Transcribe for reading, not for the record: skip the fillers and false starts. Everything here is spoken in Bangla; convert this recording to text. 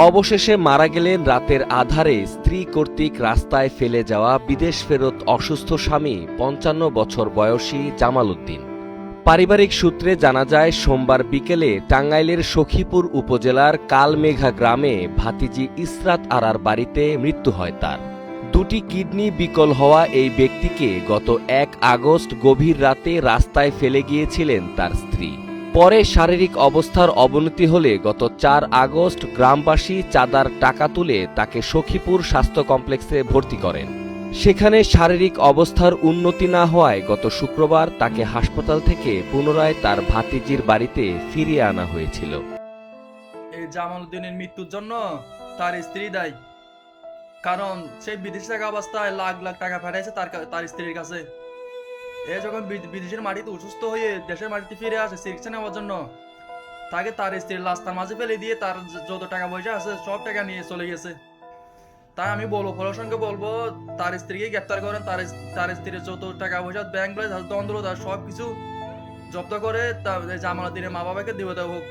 অবশেষে মারা গেলেন রাতের আঁধারে স্ত্রী কর্তৃক রাস্তায় ফেলে যাওয়া বিদেশ ফেরত অসুস্থ স্বামী ৫৫ বছর বয়সী জামাল উদ্দিন। পারিবারিক সূত্রে জানা যায়, সোমবার বিকেলে টাঙ্গাইলের সখীপুর উপজেলার কালমেঘা গ্রামে ভাতিজি ইসরাত আরার বাড়িতে মৃত্যু হয় তার। দুটি কিডনি বিকল হওয়া এই ব্যক্তিকে গত ১ আগস্ট গভীর রাতে রাস্তায় ফেলে গিয়েছিলেন তার স্ত্রী। পরে শারীরিক অবস্থার অবনতি হলে গত ৪ আগস্ট গ্রামবাসী চাঁদার টাকা তুলে তাকে সখীপুর স্বাস্থ্য কমপ্লেক্সে ভর্তি করেন। সেখানে শারীরিক অবস্থার উন্নতি না হওয়ায় গত শুক্রবার তাকে হাসপাতাল থেকে পুনরায় তার ভাতিজির বাড়িতে ফিরিয়ে আনা হয়েছিল। এই জামাল উদ্দিনের মৃত্যুর জন্য তার স্ত্রী দায়ী। কারণ সে বিদেশে থাকা অবস্থায় লাখ লাখ টাকা পাঠাইছে তার স্ত্রীর কাছে। এ যখন বিদেশের মাটিতে অসুস্থ হয়ে দেশের মাটিতে ফিরে আসে চিকিৎসা নেওয়ার জন্য, তাকে তার স্ত্রীর লাশ তার মাঝে ফেলে দিয়ে তার যত টাকা পয়সা আছে সব টাকা নিয়ে চলে গেছে। তাই আমি বলবো, প্রশাসনকে বলবো তার স্ত্রীকে গ্রেপ্তার করেন, তার স্ত্রীর যত টাকা পয়সা ব্যাংক ব্যালেন্স দ্বন্দ্ব তার সব কিছু জব্দ করে জামাল উদ্দিনের মা বাবাকে দিয়ে দেওয়া হোক।